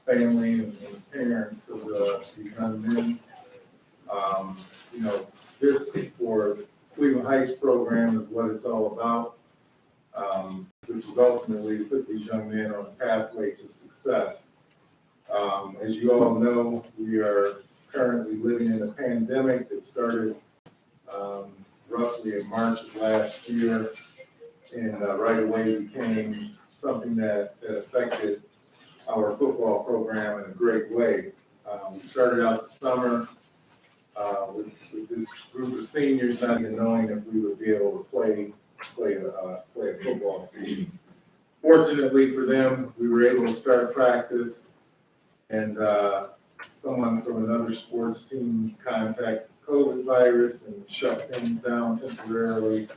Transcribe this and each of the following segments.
family and parents of the young men. You know, this for Cleveland Heights program is what it's all about, which is ultimately to put these young men on a pathway to success. As you all know, we are currently living in a pandemic that started roughly in March of last year, and right away became something that affected our football program in a great way. We started out the summer with this group of seniors not even knowing if we would be able to play a football season. Fortunately for them, we were able to start practice, and someone from another sports team contacted COVID virus and shut things down temporarily.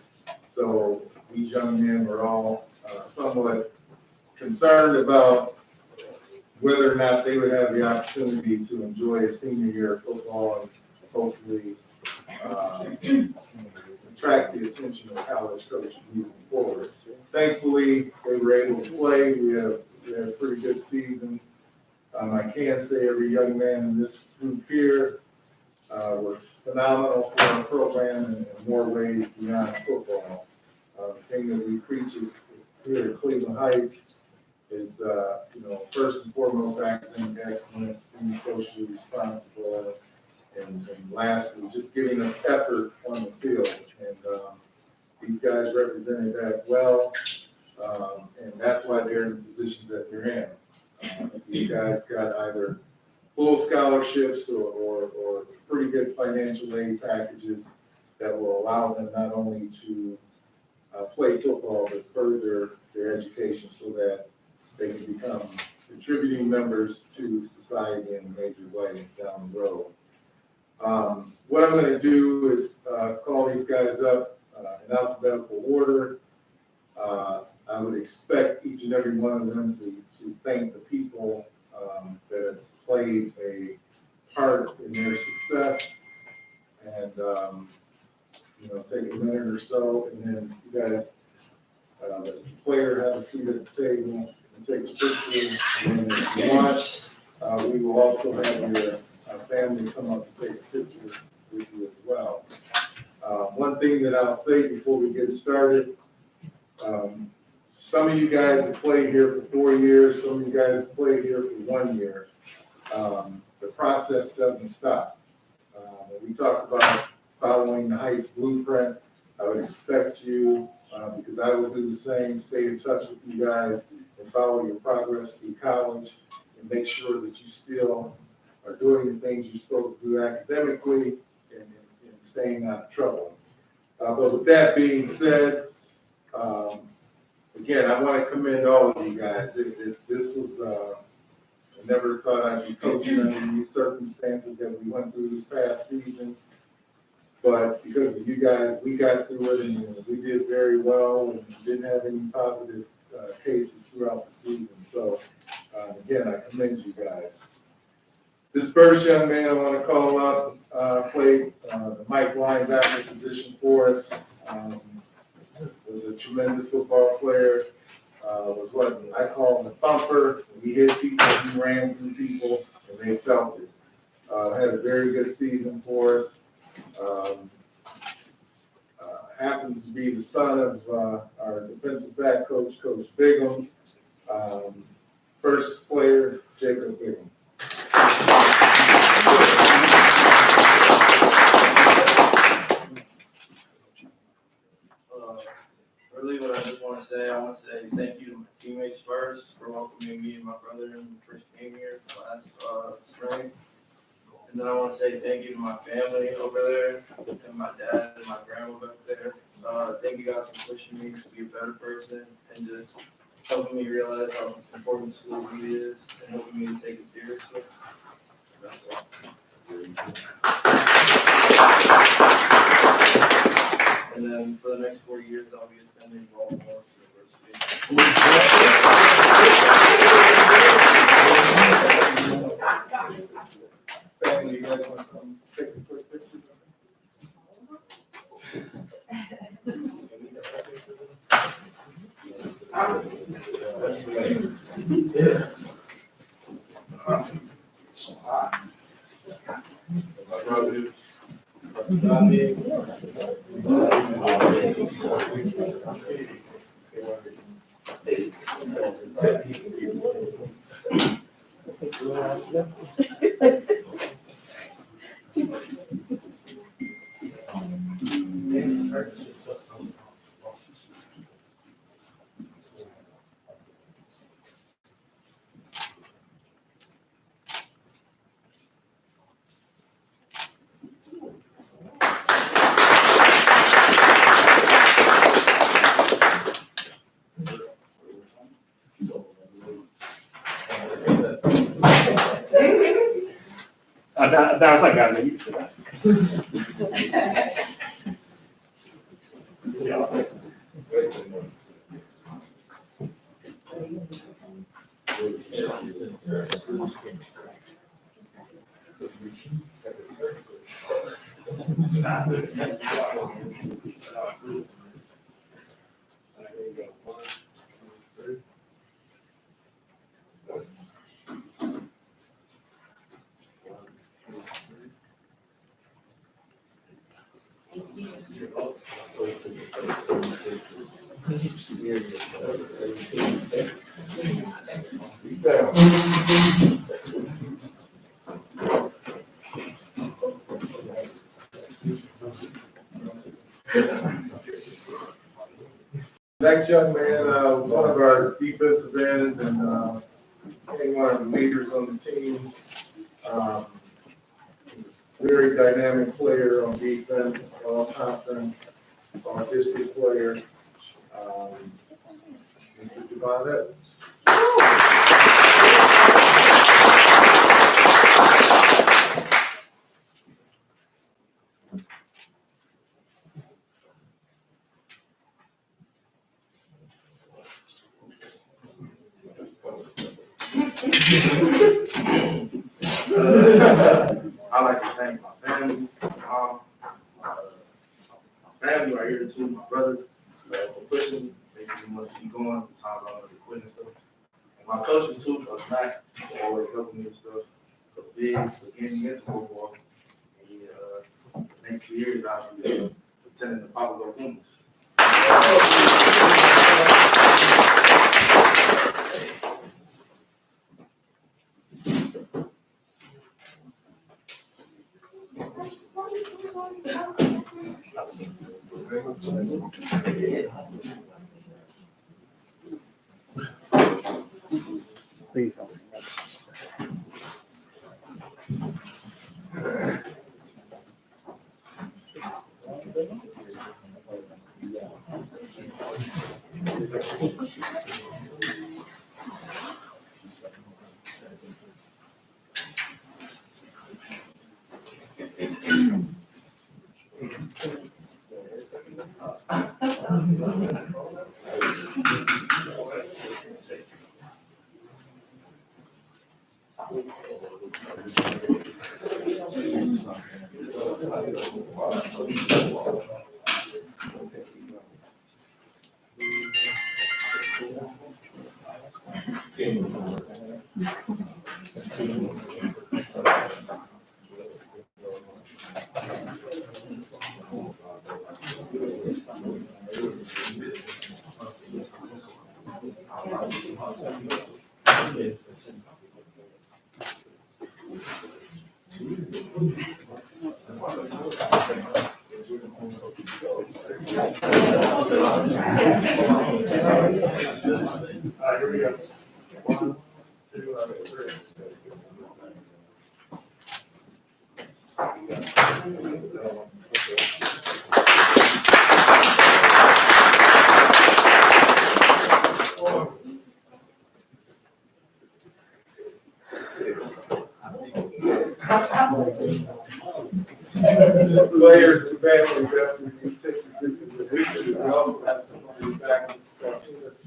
So these young men were all somewhat concerned about whether or not they would have the opportunity to enjoy a senior year of football and hopefully attract the attention of college coaches moving forward. Thankfully, they were able to play. We had a pretty good season. I can say every young man in this group here was phenomenal for our program in more ways beyond football. The thing that we preach here at Cleveland Heights is, first and foremost, academic excellence, being socially responsible, and lastly, just giving us effort on the field. And these guys represented that well, and that's why they're in the positions that they're in. These guys got either full scholarships or pretty good financial aid packages that will allow them not only to play football, but further their education so that they can become contributing members to society in a major way down the road. What I'm going to do is call these guys up in alphabetical order. I would expect each and every one of them to thank the people that have played a part in their success, and take a minute or so, and then you guys, the player have a seat at the table and take a picture. And then if you want, we will also have your family come up and take a picture with you as well. One thing that I'll say before we get started, some of you guys have played here for 4 years, some of you guys have played here for 1 year. The process doesn't stop. When we talk about following the Heights blueprint, I would expect you, because I will do the same, stay in touch with you guys and follow your progress through college and make sure that you still are doing the things you're supposed to do academically and staying out of trouble. But with that being said, again, I want to commend all of you guys. This was, I never thought I'd be coaching under these circumstances that we went through this past season. But because of you guys, we got through it, and we did very well, and didn't have any positive cases throughout the season. So, again, I commend you guys. This first young man I want to call up played the Mike linebacker position for us. Was a tremendous football player. Was what I call him a thumper. He hit people, he ran through people, and they felt it. Had a very good season for us. Happens to be the son of our defensive back coach, Coach Bigham. First player, Jacob Bigham. Really, what I just want to say, I want to say thank you to my teammates first for welcoming me and my brother when we first came here last spring. And then I want to say thank you to my family over there, and my dad and my grandma back there. Thank you guys for pushing me to be a better person and just helping me realize how important school really is and helping me to take it seriously. That's all. And then for the next 4 years, I'll be attending Baltimore University. Family, you guys want to come take a quick picture? That's like guys, I'm used to that. Yeah. Next young man was one of our defensive ends and one of the leaders on the team. Very dynamic player on defense, all conference, all district player. Mr. Javon Evans. I'd like to thank my family, my mom, my family right here too, my brothers, for pushing me, making me want to keep going at the time I was quitting and stuff. And my coaches too, for Mac, for always helping me and stuff, for Biggs, for getting me into football. And the next 2 years, I'll be attending the Papa Pumas. Please. Here we go. 1, 2, 3. Players and families, after you take the picture, we also have somebody back in the section that's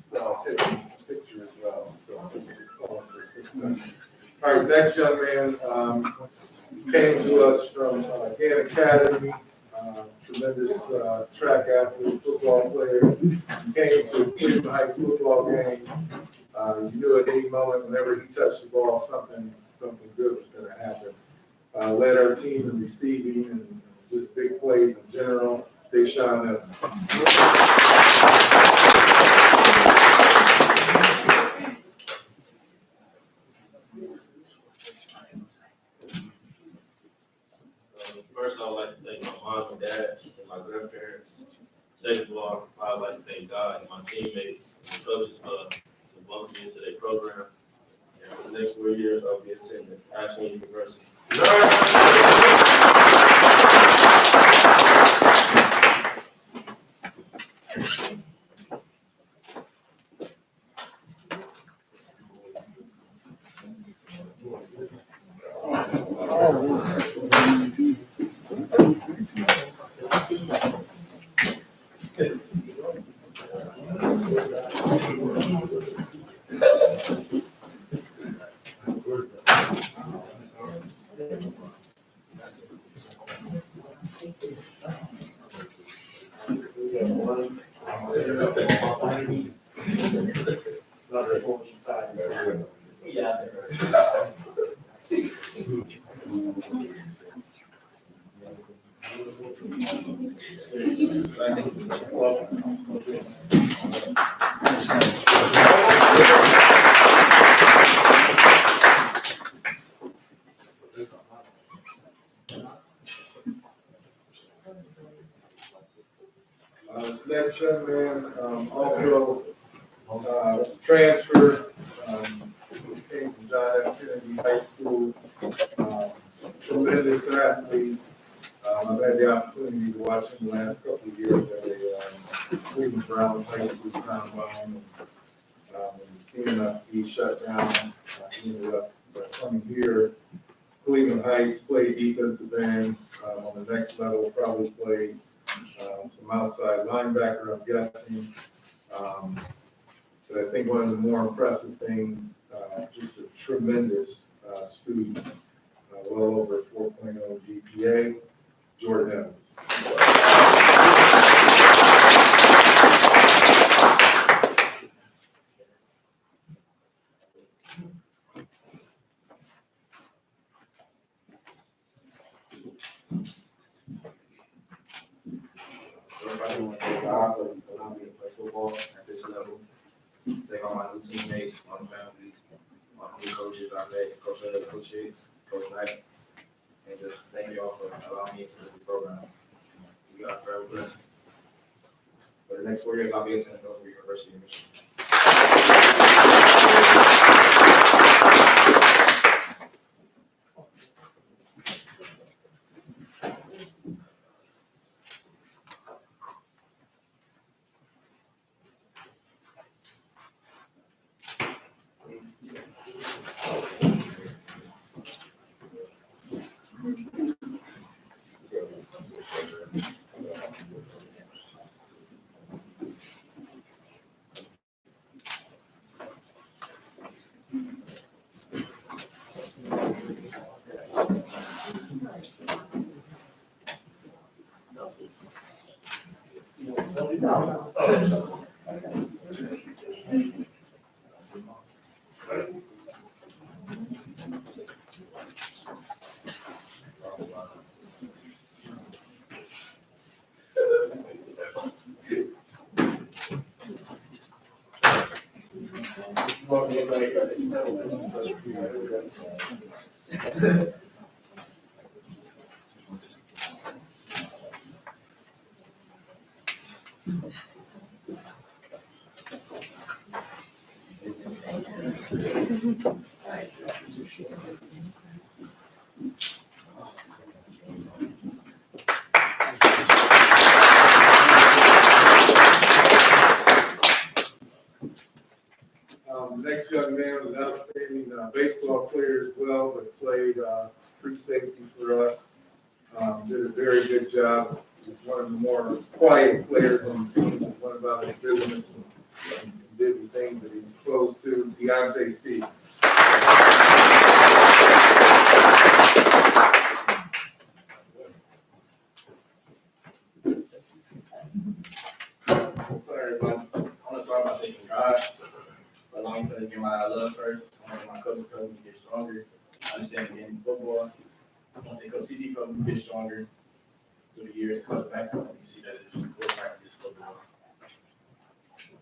taking a picture as well. So, all right, next young man came to us from Gann Academy, tremendous track athlete, football player. Came to Cleveland Heights football game. You knew at any moment, whenever he touched the ball, something good was going to happen. Led our team in receiving and just big plays in general. Deshaun Evans. First, I would like to thank my mom and dad and my grandparents. Second of all, I would like to thank God and my teammates and the coaches for welcoming me into their program. And for the next 4 years, I'll be attending Ashland University. This next young man also transferred, came from John F. Kennedy High School, tremendous athlete. I've had the opportunity to watch him the last couple of years at a Cleveland Brown High School combine. And seeing us be shut down, he ended up coming here. Cleveland Heights, played defensive end. On the next level, probably played some outside linebacker, I'm guessing. But I think one of the more impressive things, just a tremendous student, well over 4.0 GPA, Jordan Evans. First, I just want to thank God for allowing me to play football at this level. Thank all my new teammates, my families, my new coaches I met, Coach Ed, Coach Hicks, Coach Knight, and just thank you all for allowing me into the program. You guys are very blessed. For the next 4 years, I'll be attending Northwood University in Michigan. Next young man was an outstanding baseball player as well, but played free safety for us. Did a very good job. Was one of the more quiet players on the team. Just went about his business and did the things that he was supposed to. Deontay Stevens. Sorry, but I want to start by thanking God for allowing me to get my love first. I want my coach to help me get stronger. I understand the game of football. I want to thank Coach CG for helping me get stronger. through the years coming back, you see that it's just full practice. So,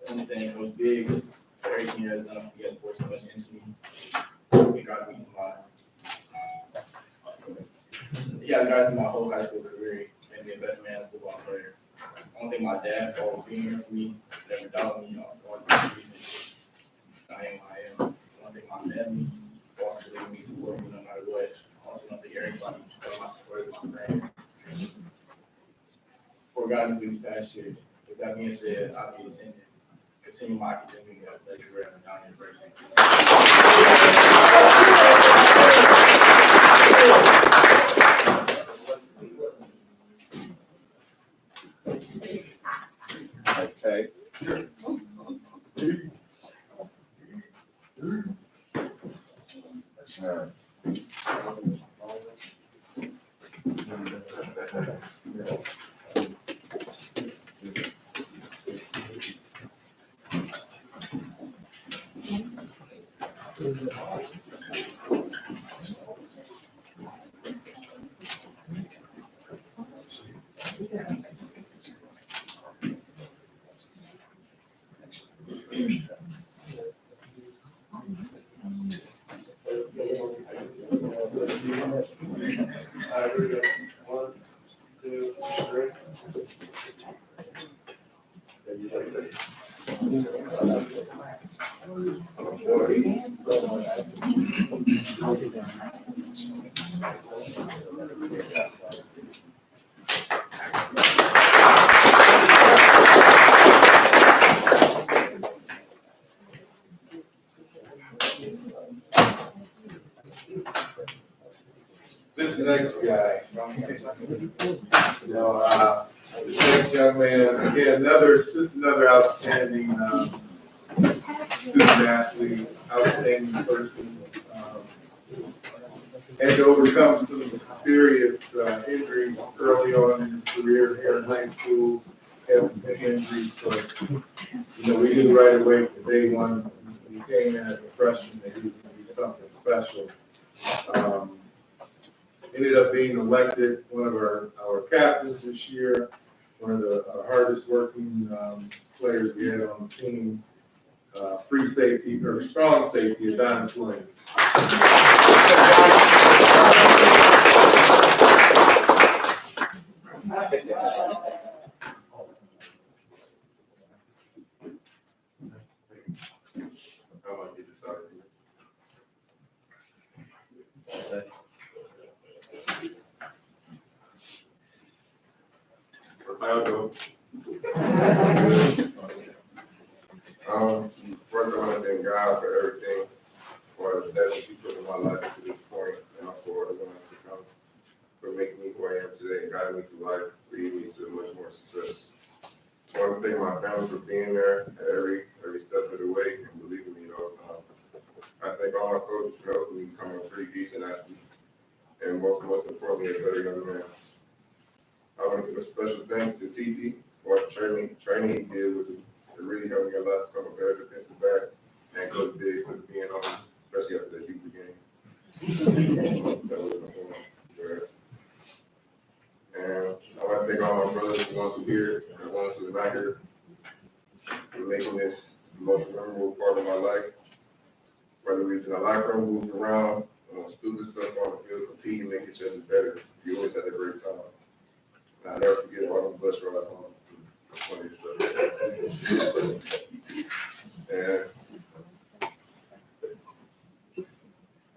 the only thing that was big, everything he has done, he has poured so much into me. It got me got through my whole high school career and be a better man, a football player. I don't think my dad, for always being here for me, never doubted me, going through the reason I am who I am. I don't think my family always believe me, support me no matter what. I also don't think everybody got my support, my friends. For God to do this past year. With that being said, I'll be attending, continue my academic and athletic career at Down University. Okay. One, two, three. This next guy, this next young man, again, just another outstanding student athlete, outstanding person, and to overcome some serious injuries early on in his career here in high school, had some big injuries, but we knew right away from day one, when he came in as a freshman, that he was going to be something special. Ended up being elected one of our captains this year, one of the hardest working players we had on the team, free safety, or strong safety, Adonis Williams. How about you decide? Ronaldo. First I want to thank God for everything, for the blessings He put in my life to this point, and for the ones to come, for making me who I am today and guiding me through life, leading me to much more success. I want to thank my family for being there at every step of the way and believing me. I thank all my coaches for helping me become a pretty decent athlete, and most importantly, a better young man. I want to give a special thanks to TT for the training he did with me. It really helped me a lot to become a better defensive back, and Coach Biggs for being on, especially after that Houston game. That was important. And I want to thank all my brothers, the ones who here and the ones who are not here, for making this the most memorable part of my life. Whether it's in the locker room, moving around, stupid stuff on the field, competing, making each other better. You always had a great time. And I'll never forget all the bus rides on the 20th.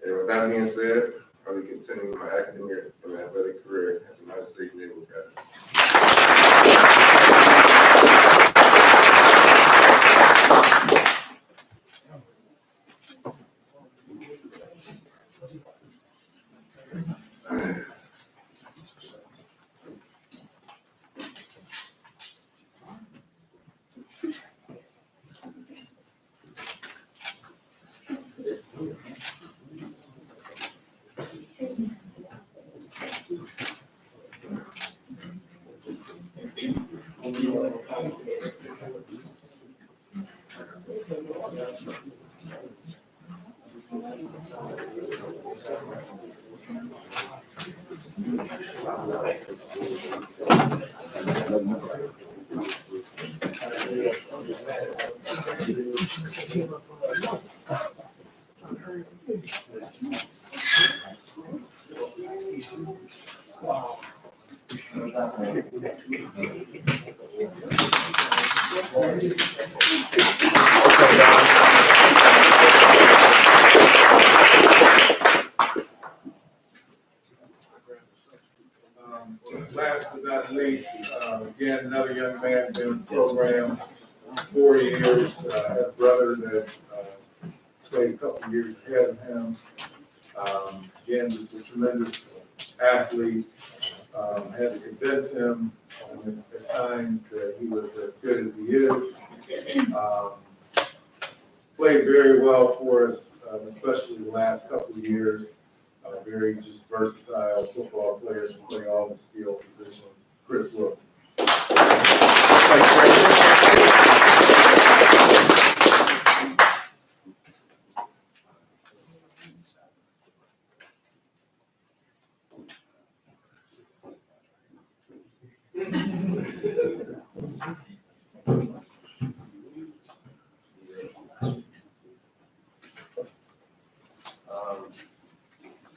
And with that being said, I'll be continuing my academic and athletic career at the United States Naval Academy. Last but not least, again, another young man been in the program 4 years, had a brother that played a couple years ahead of him. Again, just a tremendous athlete. Had to convince him at times that he was as good as he is. Played very well for us, especially the last couple of years. Very just versatile football players who play all the skill positions. Chris Wilson.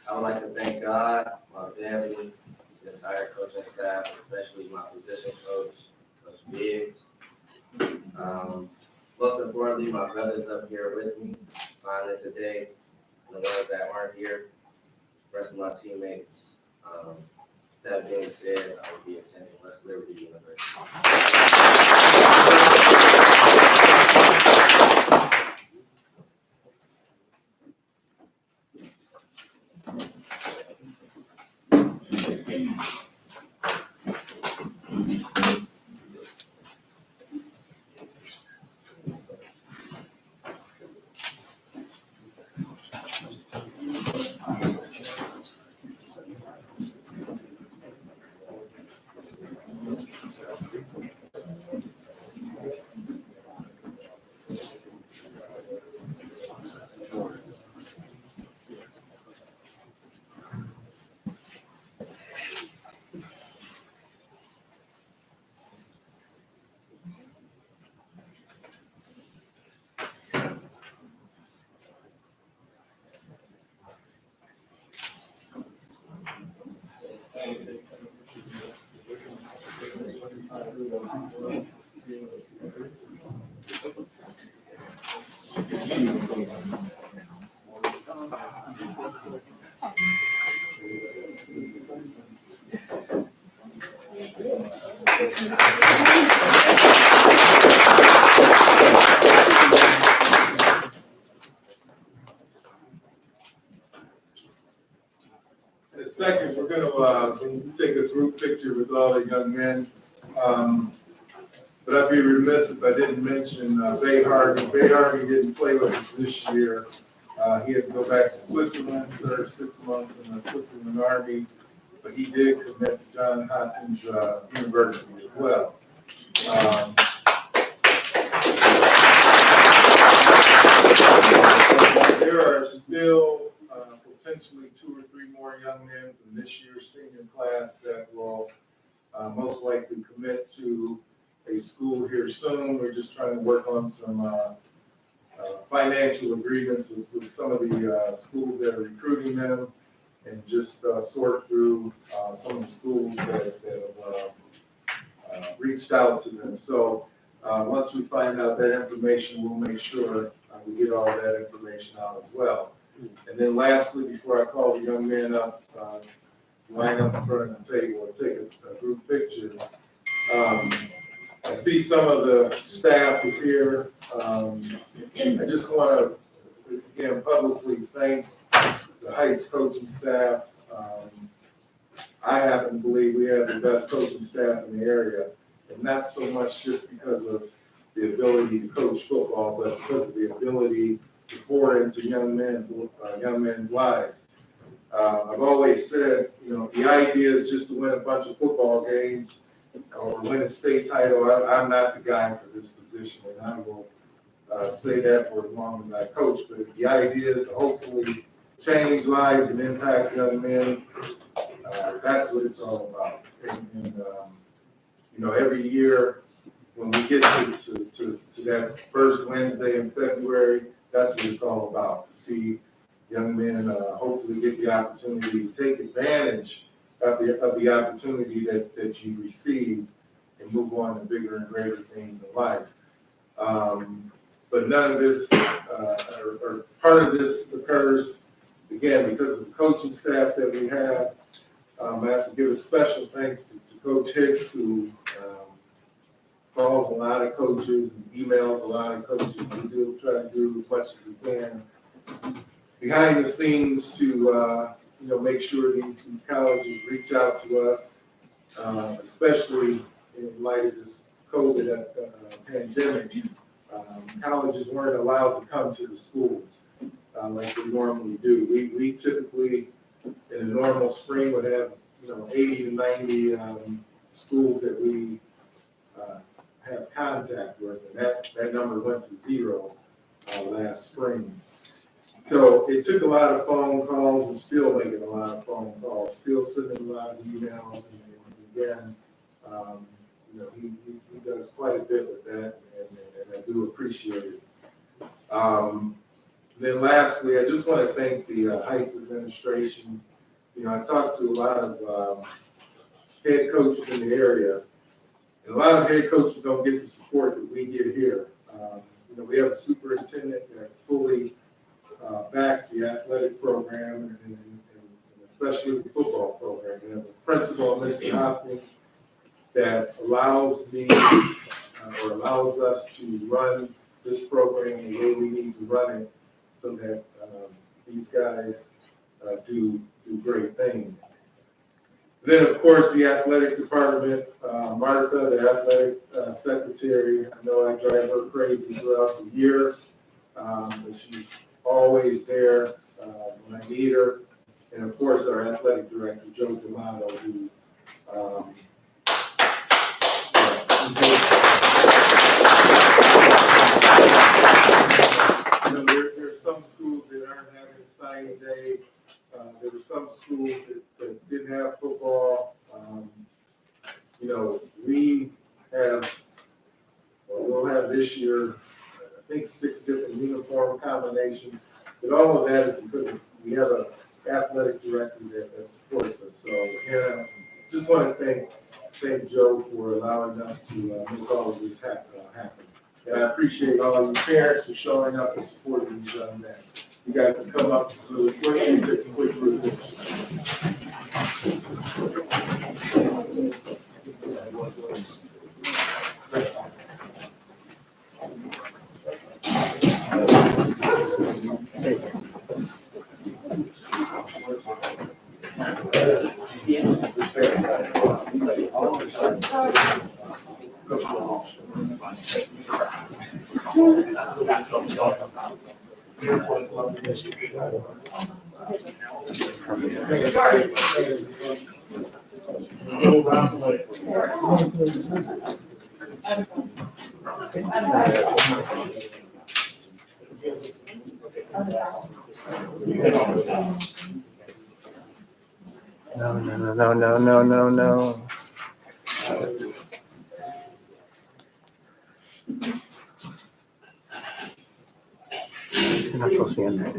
I would like to thank God, my family, the entire coaching staff, especially my position coach, Coach Biggs. Most importantly, my brothers up here with me, signing today, and the ones that aren't here, the rest of my teammates. That being said, I will be attending West Liberty University. In a second, we're going to take a group picture with all the young men. But I'd be remiss if I didn't mention Bay Harvey. Bay Harvey didn't play with us this year. He had to go back to Switzerland, serve 6 months in the Switzerland Army, but he did commit to Johns Hopkins University as well. There are still potentially 2 or 3 more young men from this year's senior class that will most likely commit to a school here soon. We're just trying to work on some financial agreements with some of the schools that are recruiting them, and just sort through some of the schools that have reached out to them. So once we find out that information, we'll make sure we get all that information out as well. And then lastly, before I call the young man up, line up in front of the table and take a group picture. I see some of the staff is here. I just want to, again, publicly thank the Heights coaching staff. I happen to believe we have the best coaching staff in the area, and not so much just because of the ability to coach football, but because of the ability to pour into young men's lives. I've always said, the idea is just to win a bunch of football games or win a state title. I'm not the guy for this position, and I will say that for as long as I coach. But the idea is to hopefully change lives and impact young men That's what it's all about. Every year, when we get to that first Wednesday in February, that's what it's all about. To see young men hopefully get the opportunity to take advantage of the opportunity that you received and move on to bigger and greater things in life. But none of this, or part of this occurs, again, because of the coaching staff that we have. I have to give a special thanks to Coach Hicks, who calls a lot of coaches and emails a lot of coaches. We do try to do as much as we can behind the scenes to make sure these colleges reach out to us, especially in light of this COVID pandemic. Colleges weren't allowed to come to the schools like we normally do. We typically, in a normal spring, would have 80 to 90 schools that we have contact with, and that number went to 0 last spring. So it took a lot of phone calls and still making a lot of phone calls, still sending a lot of emails, and again, he does quite a bit with that, and I do appreciate it. Then lastly, I just want to thank the Heights administration. I talked to a lot of head coaches in the area, and a lot of head coaches don't get the support that we get here. We have a superintendent that fully backs the athletic program and especially the football program. We have a principal, Mr. Hopkins, that allows me or allows us to run this program the way we need to run it so that these guys do great things. Then, of course, the athletic department, Martha, the athletic secretary, I know I drive her crazy throughout the year, but she's always there when I need her. And of course, our athletic director, Joe D'Amato, who there are some schools that aren't having a signing day. There were some schools that didn't have football. We'll have this year, I think 6 different uniform combinations. But all of that is because we have an athletic director that supports us. So, just want to thank Joe for allowing us to make all of this happen. And I appreciate all you parents for showing up and supporting these young men. You guys can come up really quick and take a quick review. No. You're not supposed to be in there.